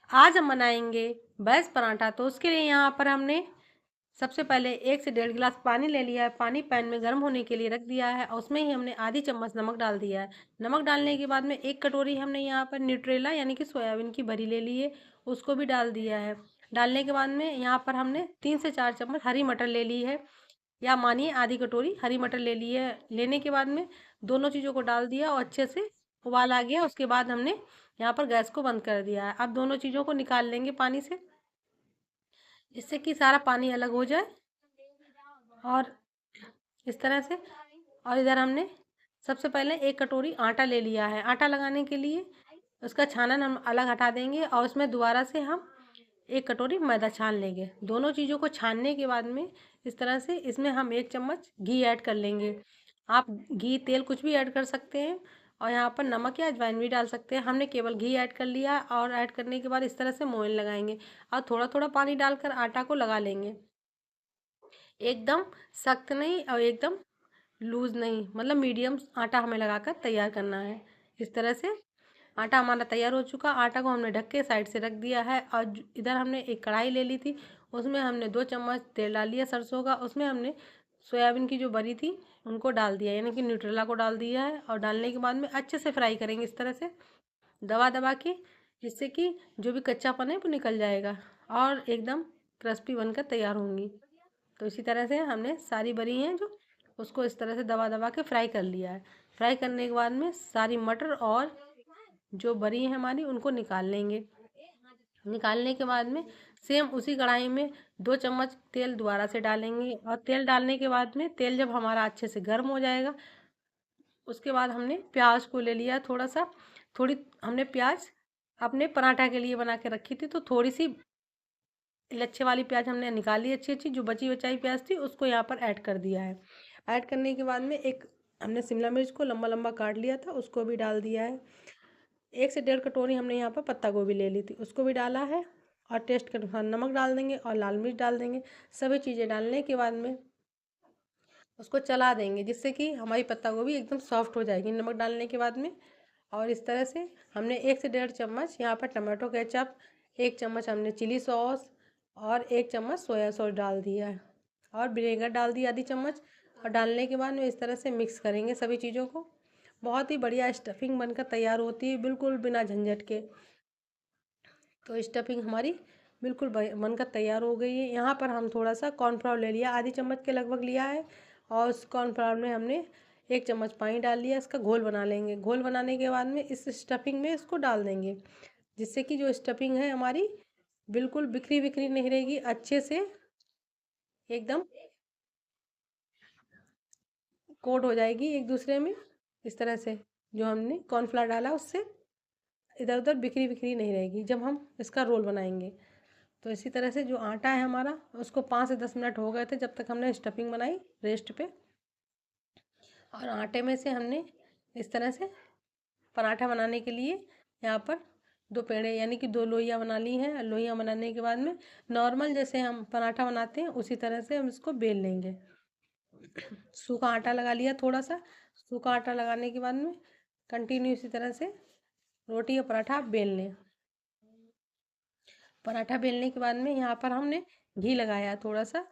आज हम बनाएंगे वेज पराठा। तो उसके लिए यहाँ पर हमने सबसे पहले 1 से 1.5 गिलास पानी ले लिया है। पानी पैन में गर्म होने के लिए रख दिया है और उसमें ही हमने आधी चम्मच नमक डाल दिया है। नमक डालने के बाद में 1 कटोरी हमने यहाँ पर न्यूट्रेला यानी कि सोयाबीन की भरी ले ली है, उसको भी डाल दिया है। डालने के बाद में यहाँ पर हमने 3 से 4 चम्मच हरी मटर ले ली है, या मानिए आधी कटोरी हरी मटर ले ली है। लेने के बाद में दोनों चीज़ों को डाल दिया और अच्छे से उबाल आ गया। उसके बाद हमने यहाँ पर गैस को बंद कर दिया है। अब दोनों चीज़ों को निकाल लेंगे पानी से, जिससे कि सारा पानी अलग हो जाए। और इस तरह से, और इधर हमने सबसे पहले 1 कटोरी आटा ले लिया है। आटा लगाने के लिए उसका छानन हम अलग हटा देंगे और उसमें दोबारा से हम 1 कटोरी मैदा छान लेंगे। दोनों चीज़ों को छानने के बाद में इस तरह से इसमें हम 1 चम्मच घी ऐड कर लेंगे। आप घी तेल कुछ भी ऐड कर सकते हैं और यहाँ पर नमक या अजवाइन भी डाल सकते हैं। हमने केवल घी ऐड कर लिया और ऐड करने के बाद इस तरह से मोयन लगाएंगे और थोड़ा थोड़ा पानी डालकर आटा को लगा लेंगे। एकदम सख्त नहीं और एकदम लूज नहीं, मतलब मीडियम आटा हमें लगाकर तैयार करना है। इस तरह से आटा हमारा तैयार हो चुका। आटा को हमने ढक के साइड से रख दिया है और इधर हमने एक कढ़ाई ले ली थी, उसमें हमने 2 चम्मच तेल डाल लिया सरसों का। उसमें हमने सोयाबीन की जो बरी थी उनको डाल दिया, यानी कि न्यूट्रेला को डाल दिया है। और डालने के बाद में अच्छे से फ्राई करेंगे इस तरह से दबा दबा के, जिससे कि जो भी कच्चापन है वो निकल जाएगा और एकदम क्रिस्पी बनकर तैयार होंगी। तो इसी तरह से हमने सारी बरी हैं जो, उसको इस तरह से दबा दबा के फ्राई कर लिया है। फ्राई करने के बाद में सारी मटर और जो बरी है हमारी उनको निकाल लेंगे। निकालने के बाद में सेम उसी कढ़ाई में 2 चम्मच तेल दोबारा से डालेंगे और तेल डालने के बाद में तेल जब हमारा अच्छे से गर्म हो जाएगा, उसके बाद हमने प्याज को ले लिया थोड़ा सा। थोड़ी हमने प्याज अपने पराठा के लिए बना के रखी थी, तो थोड़ी सी लच्छे वाली प्याज हमने निकाली अच्छी अच्छी। जो बची बचाई प्याज थी उसको यहाँ पर ऐड कर दिया है। ऐड करने के बाद में एक हमने शिमला मिर्च को लंबा लंबा काट लिया था, उसको भी डाल दिया है। 1 से 1.5 कटोरी हमने यहाँ पर पत्ता गोभी ले ली थी, उसको भी डाला है। और टेस्ट के अनुसार नमक डाल देंगे और लाल मिर्च डाल देंगे। सभी चीज़ें डालने के बाद में उसको चला देंगे, जिससे कि हमारी पत्ता गोभी एकदम सॉफ्ट हो जाएगी नमक डालने के बाद में। और इस तरह से हमने 1 से 1.5 चम्मच यहाँ पर टमाटो केचप, 1 चम्मच हमने चिली सॉस और 1 चम्मच सोया सॉस डाल दिया है और विनेगर डाल दिया आधी चम्मच। और डालने के बाद में इस तरह से मिक्स करेंगे सभी चीज़ों को। बहुत ही बढ़िया स्टफिंग बनकर तैयार होती है, बिल्कुल बिना झंझट के। तो स्टफिंग हमारी बिल्कुल बनकर तैयार हो गई है। यहाँ पर हम थोड़ा सा कॉर्नफ्लावर ले लिया, आधी चम्मच के लगभग लिया है और उस कॉर्नफ्लावर में हमने 1 चम्मच पानी डाल लिया। इसका घोल बना लेंगे। घोल बनाने के बाद में इस स्टफिंग में इसको डाल देंगे, जिससे कि जो स्टफिंग है हमारी बिल्कुल बिखरी बिखरी नहीं रहेगी, अच्छे से एकदम कोट हो जाएगी एक दूसरे में। इस तरह से जो हमने कॉर्नफ्लावर डाला उससे इधर उधर बिखरी बिखरी नहीं रहेगी जब हम इसका रोल बनाएंगे। तो इसी तरह से जो आटा है हमारा, उसको 5 से 10 मिनट हो गए थे जब तक हमने स्टफिंग बनाई रेस्ट पे। और आटे में से हमने इस तरह से पराठा बनाने के लिए यहाँ पर 2 पेड़े यानी कि 2 लोइयाँ बना ली हैं। लोइयाँ बनाने के बाद में नॉर्मल जैसे हम पराठा बनाते हैं उसी तरह से हम इसको बेल लेंगे। सूखा आटा लगा लिया थोड़ा सा। सूखा आटा लगाने के बाद में कंटिन्यू इसी तरह से रोटी या पराठा आप बेल लें। पराठा बेलने के बाद में यहाँ पर हमने घी लगाया थोड़ा सा।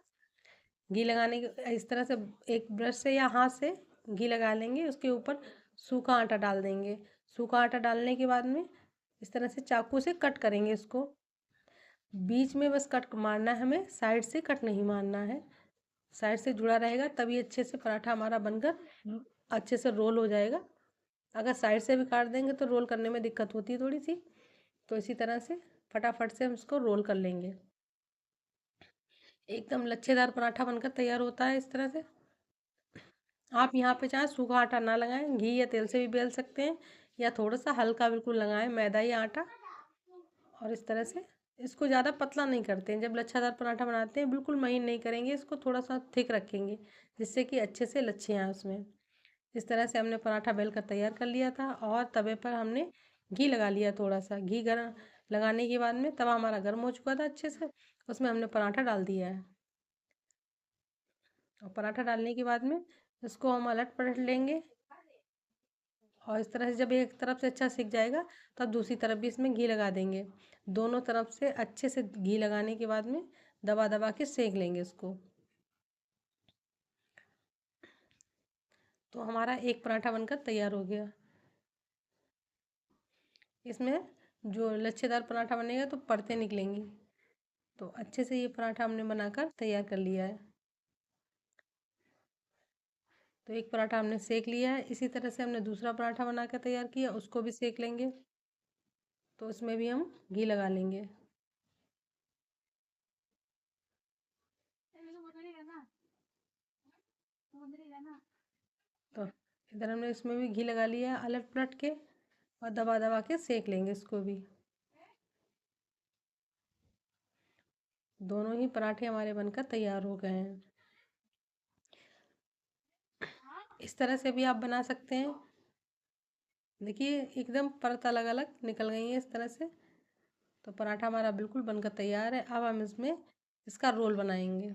घी लगाने के इस तरह से एक ब्रश से या हाथ से घी लगा लेंगे, उसके ऊपर सूखा आटा डाल देंगे। सूखा आटा डालने के बाद में इस तरह से चाकू से कट करेंगे इसको। बीच में बस कट मारना है हमें, साइड से कट नहीं मारना है। साइड से जुड़ा रहेगा तभी अच्छे से पराठा हमारा बनकर अच्छे से रोल हो जाएगा। अगर साइड से भी काट देंगे तो रोल करने में दिक्कत होती है थोड़ी सी। तो इसी तरह से फटाफट से हम इसको रोल कर लेंगे। एकदम लच्छेदार पराठा बनकर तैयार होता है इस तरह से। आप यहाँ पे चाहे सूखा आटा ना लगाएं, घी या तेल से भी बेल सकते हैं, या थोड़ा सा हल्का बिल्कुल लगाएं मैदा या आटा। और इस तरह से इसको ज़्यादा पतला नहीं करते हैं। जब लच्छादार पराठा बनाते हैं बिल्कुल महीन नहीं करेंगे, इसको थोड़ा सा थिक रखेंगे, जिससे कि अच्छे से लच्छे आए उसमें। इस तरह से हमने पराठा बेल कर तैयार कर लिया था और तवे पर हमने घी लगा लिया। थोड़ा सा घी गर्म लगाने के बाद में तवा हमारा गर्म हो चुका था अच्छे से, उसमें हमने पराठा डाल दिया है। और पराठा डालने के बाद में इसको हम अलट पलट लेंगे और इस तरह से जब एक तरफ से अच्छा सिक जाएगा तब दूसरी तरफ भी इसमें घी लगा देंगे। दोनों तरफ से अच्छे से घी लगाने के बाद में दबा दबा के सेक लेंगे इसको। तो हमारा एक पराठा बनकर तैयार हो गया। इसमें जो लच्छेदार पराठा बनेगा तो परतें निकलेंगी। तो अच्छे से ये पराठा हमने बनाकर तैयार कर लिया है। तो एक पराठा हमने सेक लिया है। इसी तरह से हमने दूसरा पराठा बनाकर तैयार किया, उसको भी सेक लेंगे। तो उसमें भी हम घी लगा लेंगे। तो इधर हमने इसमें भी घी लगा लिया है अलट पलट के, और दबा दबा के सेक लेंगे इसको भी। दोनों ही पराठे हमारे बनकर तैयार हो गए हैं। इस तरह से भी आप बना सकते हैं। देखिए एकदम परत अलग अलग निकल गई है इस तरह से। तो पराठा हमारा बिल्कुल बनकर तैयार है। अब हम इसमें इसका रोल बनाएंगे।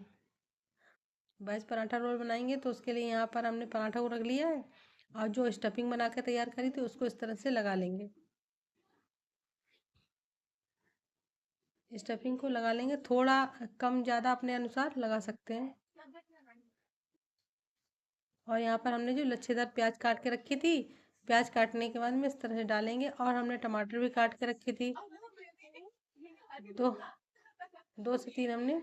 वेज पराठा रोल बनाएंगे तो उसके लिए यहाँ पर हमने पराठा को रख लिया है, और जो स्टफिंग बना के तैयार करी थी उसको इस तरह से लगा लेंगे। स्टफिंग को लगा लेंगे, थोड़ा कम ज़्यादा अपने अनुसार लगा सकते हैं। और यहाँ पर हमने जो लच्छेदार प्याज काट के रखी थी, प्याज काटने के बाद में इस तरह से डालेंगे। और हमने टमाटर भी काट के रखी थी, तो 2 से 3 हमने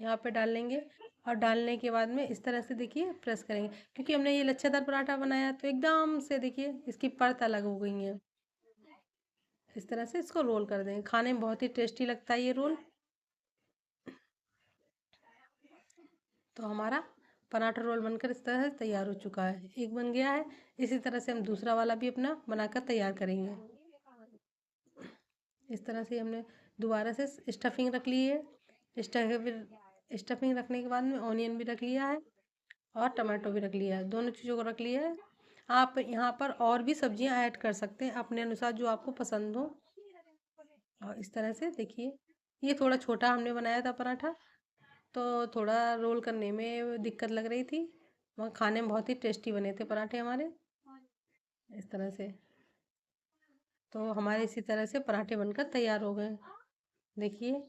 यहाँ पे डाल लेंगे। और डालने के बाद में इस तरह से देखिए प्रेस करेंगे, क्योंकि हमने ये लच्छेदार पराठा बनाया तो एकदम से देखिए इसकी परत अलग हो गई है। इस तरह से इसको रोल कर देंगे। खाने में बहुत ही टेस्टी लगता है ये रोल। तो हमारा पराठा रोल बनकर इस तरह से तैयार हो चुका है। एक बन गया है। इसी तरह से हम दूसरा वाला भी अपना बनाकर तैयार करेंगे। इस तरह से हमने दोबारा से स्टफिंग रख ली है। स्टफिंग रखने के बाद में ऑनियन भी रख लिया है, और टमाटो भी रख लिया है। दोनों चीज़ों को रख लिया है। आप यहाँ पर और भी सब्जियाँ ऐड कर सकते हैं अपने अनुसार, जो आपको पसंद हो। और इस तरह से देखिए, ये थोड़ा छोटा हमने बनाया था पराठा, तो थोड़ा रोल करने में दिक्कत लग रही थी। वहाँ खाने में बहुत ही टेस्टी बने थे पराठे हमारे। इस तरह से तो हमारे इसी तरह से पराठे बनकर तैयार हो गए। देखिए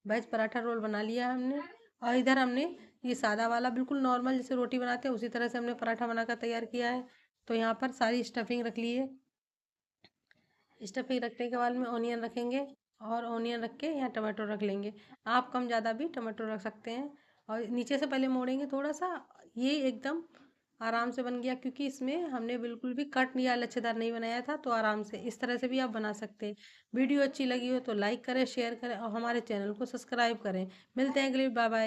वेज पराठा रोल बना लिया हमने। और इधर हमने ये सादा वाला बिल्कुल नॉर्मल जैसे रोटी बनाते हैं उसी तरह से हमने पराठा बनाकर तैयार किया है। तो यहाँ पर सारी स्टफिंग रख ली है। स्टफिंग रखने के बाद में ऑनियन रखेंगे, और ऑनियन रख के यहाँ टमाटो रख लेंगे। आप कम ज़्यादा भी टमाटो रख सकते हैं। और नीचे से पहले मोड़ेंगे थोड़ा सा। ये एकदम आराम से बन गया, क्योंकि इसमें हमने बिल्कुल भी कट या लच्छेदार नहीं बनाया था। तो आराम से इस तरह से भी आप बना सकते हैं। वीडियो अच्छी लगी हो तो लाइक करें, शेयर करें, और हमारे चैनल को सब्सक्राइब करें। मिलते हैं अगली, बाय बाय।